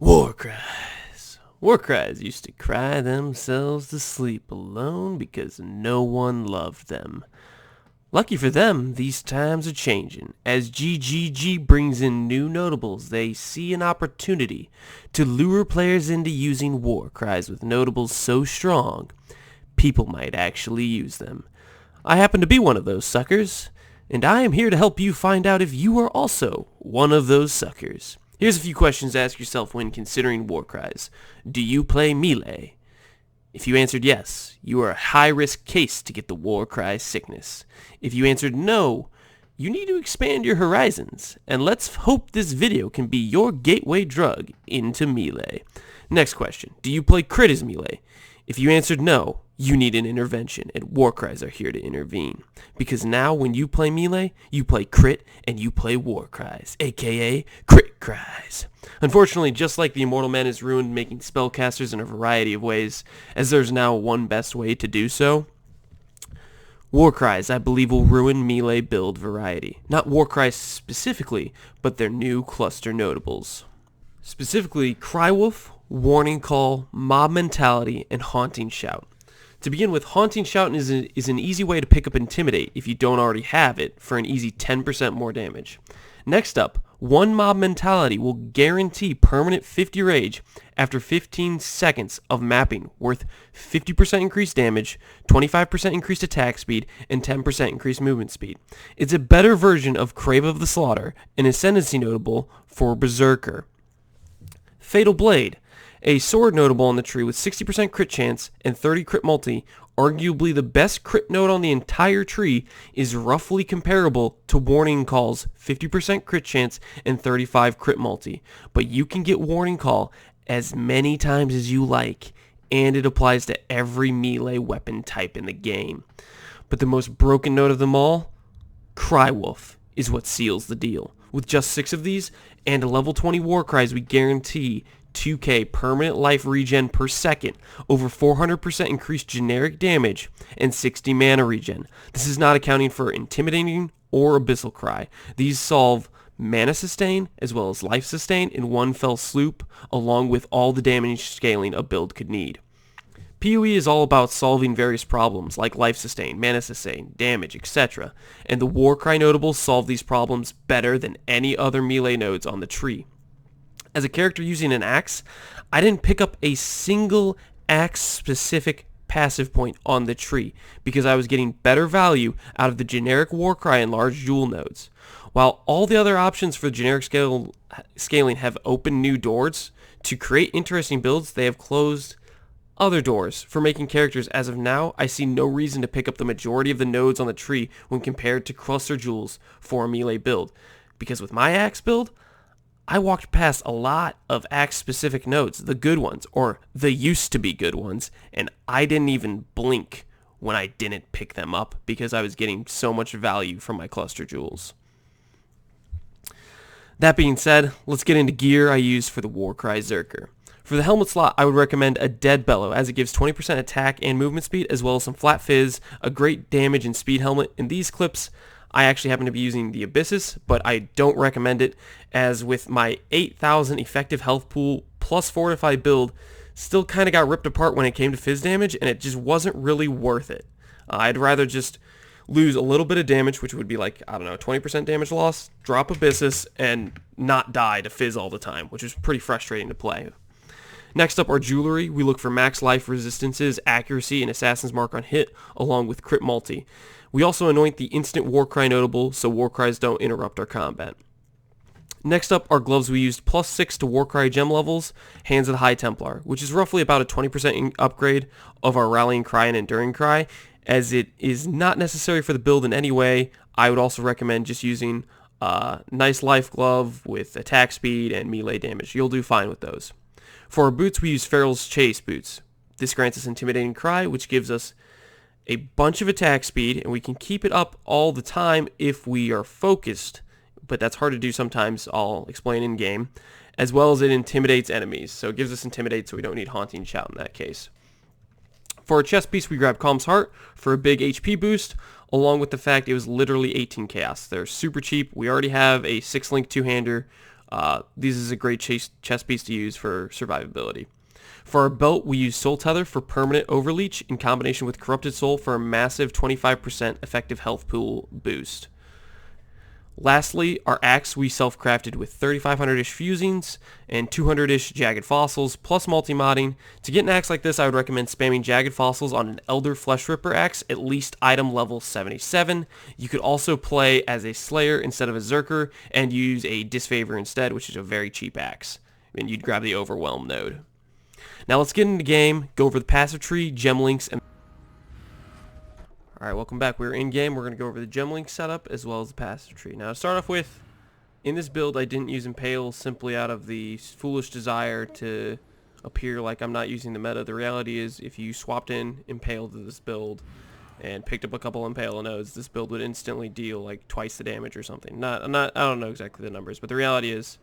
War cries. War cries used to cry themselves to sleep alone because no one loved them. Lucky for them, these times are changing. As GGG brings in new notables, they see an opportunity to lure players into using war cries with notables so strong, people might actually use them. I happen to be one of those suckers, and I am here to help you find out if you are also one of those suckers. Here's a few questions to ask yourself when considering war cries. Do you play melee? If you answered yes, you are a high-risk case to get the war cry sickness. If you answered no, you need to expand your horizons, and let's hope this video can be your gateway drug into melee. Next question, do you play crit as melee? If you answered no, you need an intervention, and war cries are here to intervene. Because now when you play melee, you play crit and you play war cries, aka crit cries. Unfortunately, just like the Immortal Man is ruined making spellcasters in a variety of ways, as there's now one best way to do so, war cries I believe will ruin melee build variety. Not war cries specifically, but their new cluster notables. Specifically, Crywolf, Warning Call, Mob Mentality, and Haunting Shout. To begin with, Haunting Shout is an easy way to pick up Intimidate if you don't already have it for an easy 10% more damage. Next up, one Mob Mentality will guarantee permanent 50 rage after 15 seconds of mapping worth 50% increased damage, 25% increased attack speed, and 10% increased movement speed. It's a better version of Crave of the Slaughter, an Ascendancy notable for Beserker. Fatal Blade, a sword notable on the tree with 60% crit chance and 30 crit multi, arguably the best crit node on the entire tree, is roughly comparable to Warning Call's 50% crit chance and 35 crit multi. But you can get Warning Call as many times as you like, and it applies to every melee weapon type in the game. But the most broken node of them all, Crywolf, is what seals the deal. With just 6 of these and a level 20 war cries, we guarantee 2k permanent life regen per second, over 400% increased generic damage, and 60 mana regen. This is not accounting for Intimidating or Abyssal Cry. These solve mana sustain as well as life sustain in one fell swoop, along with all the damage scaling a build could need. PoE is all about solving various problems like life sustain, mana sustain, damage, etc., and the Warcry notables solve these problems better than any other melee nodes on the tree. As a character using an axe, I didn't pick up a single axe-specific passive point on the tree because I was getting better value out of the generic Warcry and large jewel nodes. While all the other options for generic scaling have opened new doors to create interesting builds, they have closed other doors for making characters. As of now, I see no reason to pick up the majority of the nodes on the tree when compared to cluster jewels for a melee build. Because with my axe build, I walked past a lot of axe-specific nodes, the good ones, or the used-to-be good ones, and I didn't even blink when I didn't pick them up because I was getting so much value from my cluster jewels. That being said, let's get into gear I use for the Warcry Beserker. For the helmet slot, I would recommend a Dead Bellow, as it gives 20% attack and movement speed, as well as some flat fizz, a great damage and speed helmet. In these clips, I actually happen to be using the Abyssus, but I don't recommend it, as with my 8,000 effective health pool plus fortified build, still kind of got ripped apart when it came to fizz damage, and it just wasn't really worth it. I'd rather just lose a little bit of damage, which would be like, 20% damage loss, drop Abyssus, and not die to fizz all the time, which is pretty frustrating to play. Next up, our jewelry. We look for max life resistances, accuracy, and Assassin's Mark on hit, along with crit multi. We also anoint the instant Warcry notable so Warcries don't interrupt our combat. Next up, our gloves. We used +6 to Warcry gem levels, Hands of the High Templar, which is roughly about a 20% upgrade of our Rallying Cry and Enduring Cry. As it is not necessary for the build in any way, I would also recommend just using a nice life glove with attack speed and melee damage. You'll do fine with those. For our boots, we use Feral's Chase boots. This grants us Intimidating Cry, which gives us a bunch of attack speed, and we can keep it up all the time if we are focused, but that's hard to do sometimes. I'll explain in game, as well as it intimidates enemies, so it gives us Intimidate, so we don't need Haunting Shout in that case. For our chest piece, we grab Calm's Heart for a big HP boost, along with the fact it was literally 18 chaos. They're super cheap. We already have a 6-link two-hander This is a great chest piece to use for survivability. For our belt, we use Soul Tether for permanent overleech in combination with Corrupted Soul for a massive 25% effective health pool boost. Lastly, our axe we self-crafted with 3,500-ish fusings and 200-ish jagged fossils plus multi-modding. To get an axe like this, I would recommend spamming jagged fossils on an Elder Flesh Ripper axe, at least item level 77. You could also play as a Slayer instead of a Beserker and use a Disfavor instead, which is a very cheap axe. And you'd grab the Overwhelm node. Now let's get into the game, go over the passive tree, gem links, and... Alright, welcome back. We're in game. We're going to go over the gem link setup as well as the passive tree. Now to start off with, in this build I didn't use impale simply out of the foolish desire to appear like I'm not using the meta. The reality is if you swapped in impale to this build and picked up a couple impale nodes, this build would instantly deal like twice the damage or something. I don't know exactly the numbers, but the reality is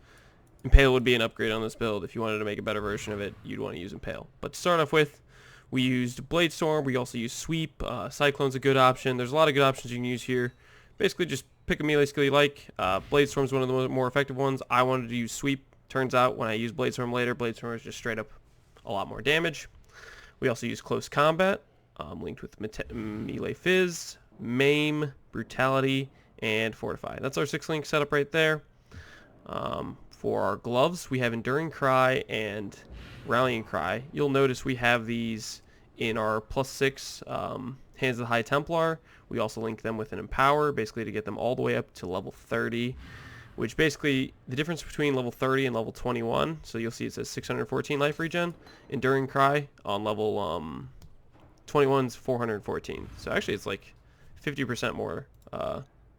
impale would be an upgrade on this build. If you wanted to make a better version of it, you'd want to use impale. But to start off with, we used Blade Storm. We also used Sweep. Cyclone's a good option. There's a lot of good options you can use here. Basically, just pick a melee skill you like. Blade Storm's one of the more effective ones. I wanted to use Sweep. Turns out, when I use Blade Storm later, Blade Storm is just straight up a lot more damage. We also use Close Combat, linked with Melee Fizz, Maim, Brutality, and Fortify. That's our 6-link setup right there. For our gloves, we have Enduring Cry and Rallying Cry. You'll notice we have these in our +6 Hands of the High Templar. We also link them with an Empower, basically to get them all the way up to level 30, which basically the difference between level 30 and level 21, so you'll see it says 614 life regen. Enduring Cry on level 21 is 414. So actually it's like 50% more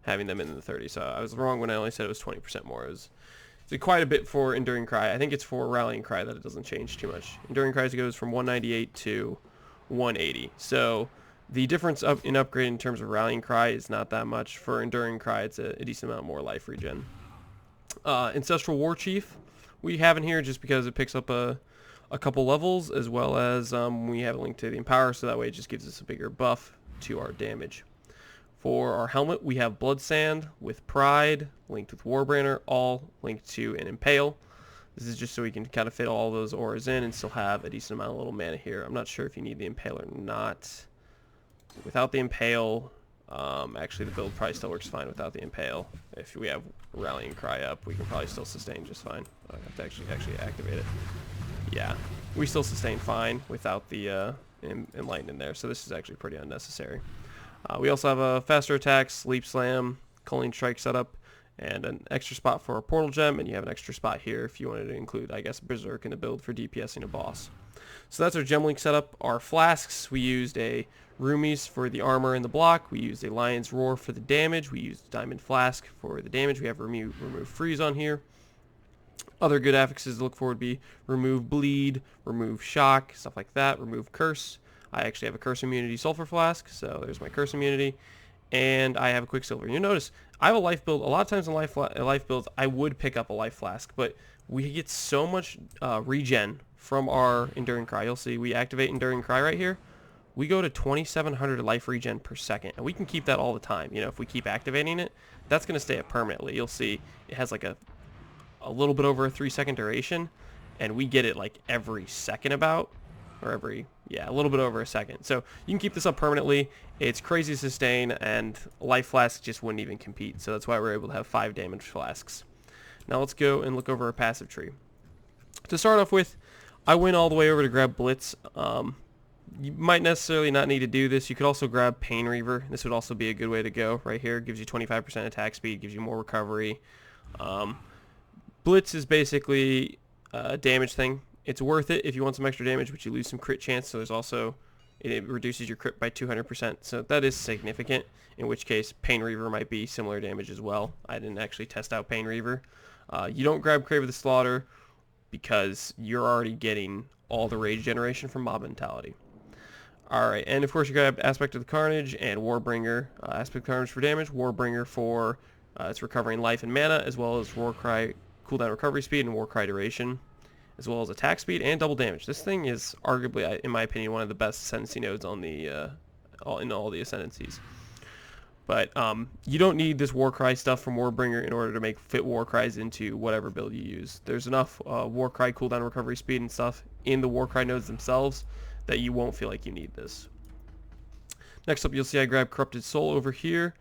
having them in the 30. So I was wrong when I only said it was 20% more. It was quite a bit for Enduring Cry. I think it's for Rallying Cry that it doesn't change too much. Enduring Cry goes from 198 to 180. So the difference in upgrade in terms of Rallying Cry is not that much. For Enduring Cry, it's a decent amount more life regen. Ancestral War Chief we have in here just because it picks up a couple levels, as well as we have a link to the Empower, so that way it just gives us a bigger buff to our damage. For our helmet, we have Blood Sand with Pride, linked with Warbrainer, all linked to an Impale. This is just so we can kind of fit all those auras in and still have a decent amount of little mana here. I'm not sure if you need the Impale or not. Without the Impale, actually the build probably still works fine without the Impale. If we have Rallying Cry up, we can probably still sustain just fine. I have to actually activate it. Yeah, we still sustain fine without the enlighten in there, so this is actually pretty unnecessary. We also have a faster attack, Sleep Slam, Culling Strike setup, and an extra spot for a Portal Gem, and you have an extra spot here if you wanted to include, I guess, Berserk in the build for DPSing a boss. So that's our Gem Link setup. Our flasks, we used a Roomies for the armor and the block. We used a Lion's Roar for the damage. We used Diamond Flask for the damage. We have Remove Freeze on here. Other good affixes to look for would be Remove Bleed, Remove Shock, stuff like that, Remove Curse. I actually have a Curse Immunity Sulfur Flask, so there's my Curse Immunity. And I have a Quicksilver. You'll notice, I have a life build. A lot of times in life builds, I would pick up a Life Flask, but we get so much regen from our Enduring Cry. You'll see we activate Enduring Cry right here. We go to 2,700 life regen per second, and we can keep that all the time. You know, if we keep activating it, that's going to stay up permanently. You'll see it has like a little bit over a 3-second duration, and we get it like every second about, or a little bit over a second. So you can keep this up permanently. It's crazy to sustain, and Life Flask just wouldn't even compete. So that's why we're able to have 5 damage flasks. Now let's go and look over our passive tree. To start off with, I went all the way over to grab Blitz. You might necessarily not need to do this. You could also grab Pain Reaver. This would also be a good way to go right here. Gives you 25% attack speed, gives you more recovery. Blitz is basically a damage thing. It's worth it if you want some extra damage, but you lose some crit chance. So there's also, it reduces your crit by 200%. So that is significant, in which case Pain Reaver might be similar damage as well. I didn't actually test out Pain Reaver. You don't grab Crave of the Slaughter because you're already getting all the rage generation from Mob Mentality. Alright, and of course you grab Aspect of the Carnage and Warbringer. Aspect of the Carnage for damage, Warbringer for its recovering life and mana, as well as Warcry cooldown recovery speed and Warcry duration, as well as attack speed and double damage. This thing is arguably, in my opinion, one of the best Ascendancy nodes on the in all the Ascendancies. But you don't need this Warcry stuff from Warbringer in order to make fit Warcries into whatever build you use. There's enough Warcry cooldown recovery speed and stuff in the Warcry nodes themselves that you won't feel like you need this. Next up, you'll see I grab Corrupted Soul over here.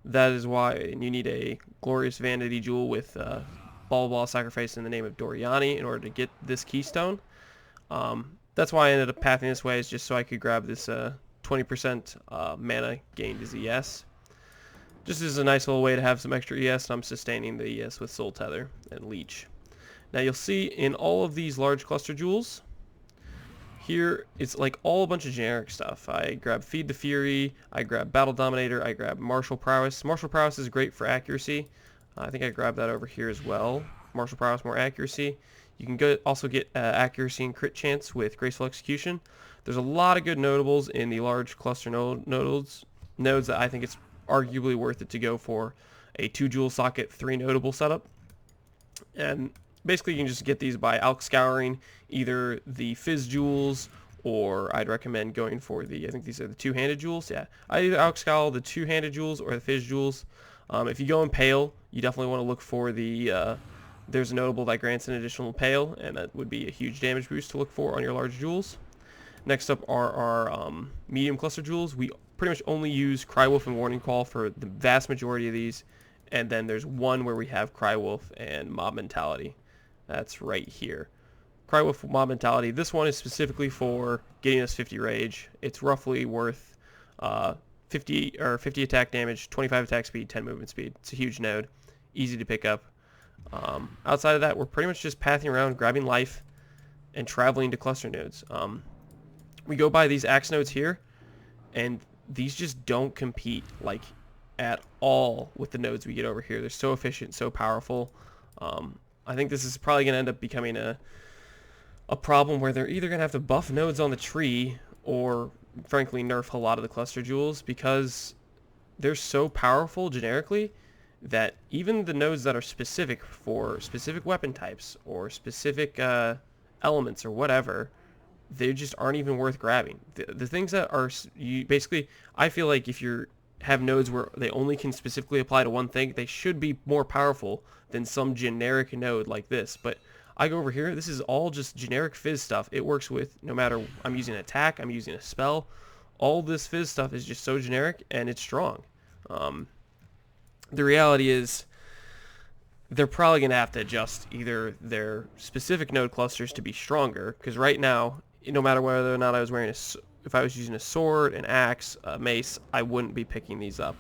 That is why you need a Glorious Vanity Jewel with Ball Sacrifice in the name of Doriani in order to get this keystone. That's why I ended up pathing this way, is just so I could grab this 20% mana gained as ES. Just as a nice little way to have some extra ES, and I'm sustaining the ES with Soul Tether and Leech. Now you'll see in all of these large cluster jewels, here it's like all a bunch of generic stuff. I grab Feed the Fury, I grab Battle Dominator, I grab Martial Prowess. Martial Prowess is great for accuracy. I think I grabbed that over here as well. Martial Prowess, more accuracy. You can also get accuracy and crit chance with Graceful Execution. There's a lot of good notables in the large cluster nodes that I think it's arguably worth it to go for a 2 jewel socket 3 notable setup. And basically you can just get these by alch scouring either the fizz jewels, or I'd recommend going for the, I think these are the two-handed jewels. Yeah, I either alch scour the two-handed jewels or the fizz jewels. If you go impale, you definitely want to look for the there's a notable that grants an additional impale, and that would be a huge damage boost to look for on your large jewels. Next up are our medium cluster jewels. We pretty much only use Crywolf and Warning Call for the vast majority of these, and then there's one where we have Crywolf and Mob Mentality. That's right here. Crywolf Mob Mentality. This one is specifically for getting us 50 rage. It's roughly worth 50 attack damage, 25 attack speed, 10 movement speed. It's a huge node, easy to pick up. Outside of that, we're pretty much just pathing around, grabbing life, and traveling to cluster nodes. We go by these axe nodes here, and these just don't compete like at all with the nodes we get over here. They're so efficient, so powerful. I think this is probably going to end up becoming a problem where they're either going to have to buff nodes on the tree or frankly nerf a lot of the cluster jewels, because they're so powerful generically that even the nodes that are specific for specific weapon types or specific elements or whatever, they just aren't even worth grabbing. The things that are, basically, I feel like if you have nodes where they only can specifically apply to one thing, they should be more powerful than some generic node like this. But I go over here, this is all just generic fizz stuff. It works with, no matter, I'm using an attack, I'm using a spell, all this fizz stuff is just so generic, and it's strong. The reality is they're probably going to have to adjust either their specific node clusters to be stronger, because right now, no matter whether or not I was wearing if I was using a sword, an axe, a mace, I wouldn't be picking these up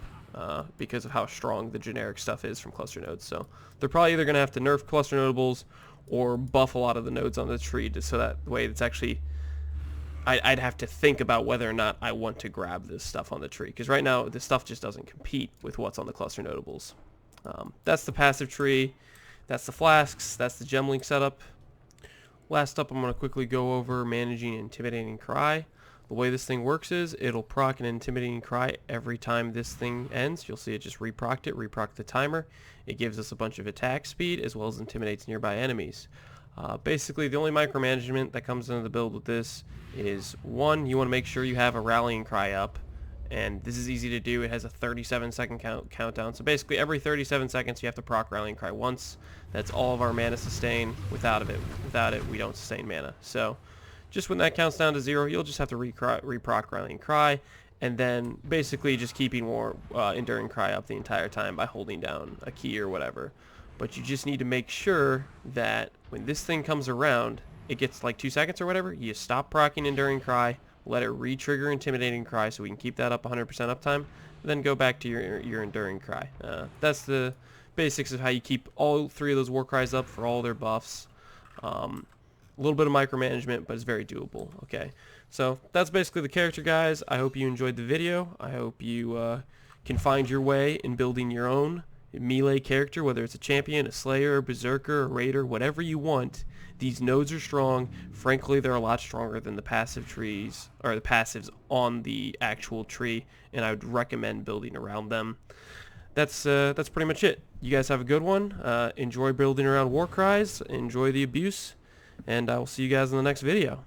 because of how strong the generic stuff is from cluster nodes. So they're probably either going to have to nerf cluster notables or buff a lot of the nodes on the tree, so that way it's actually, I'd have to think about whether or not I want to grab this stuff on the tree, because right now this stuff just doesn't compete with what's on the cluster notables. That's the passive tree, that's the flasks, that's the gem link setup. Last up, I'm going to quickly go over managing Intimidating Cry. The way this thing works is it'll proc an Intimidating Cry every time this thing ends. You'll see it just reproc the timer. It gives us a bunch of attack speed as well as intimidates nearby enemies. Basically, the only micromanagement that comes into the build with this is, one, you want to make sure you have a Rallying Cry up, and this is easy to do. It has a 37-second countdown, so basically every 37 seconds you have to proc Rallying Cry once. That's all of our mana sustain. Without it, we don't sustain mana. So just when that counts down to 0, you'll just have to reproc Rallying Cry, and then basically just keeping more Enduring Cry up the entire time by holding down a key or whatever. But you just need to make sure that when this thing comes around, it gets like 2 seconds or whatever, you stop proccing Enduring Cry, let it re-trigger Intimidating Cry so we can keep that up 100% uptime, then go back to your Enduring Cry. That's the basics of how you keep all 3 of those Warcries up for all their buffs. A little bit of micromanagement, but it's very doable. Okay, so that's basically the character, guys. I hope you enjoyed the video. I hope you can find your way in building your own melee character, whether it's a champion, a slayer, a berserker, a raider, whatever you want. These nodes are strong. Frankly, they're a lot stronger than the passive trees, or the passives on the actual tree, and I would recommend building around them. That's pretty much it. You guys have a good one. Enjoy building around Warcries. Enjoy the abuse, and I will see you guys in the next video.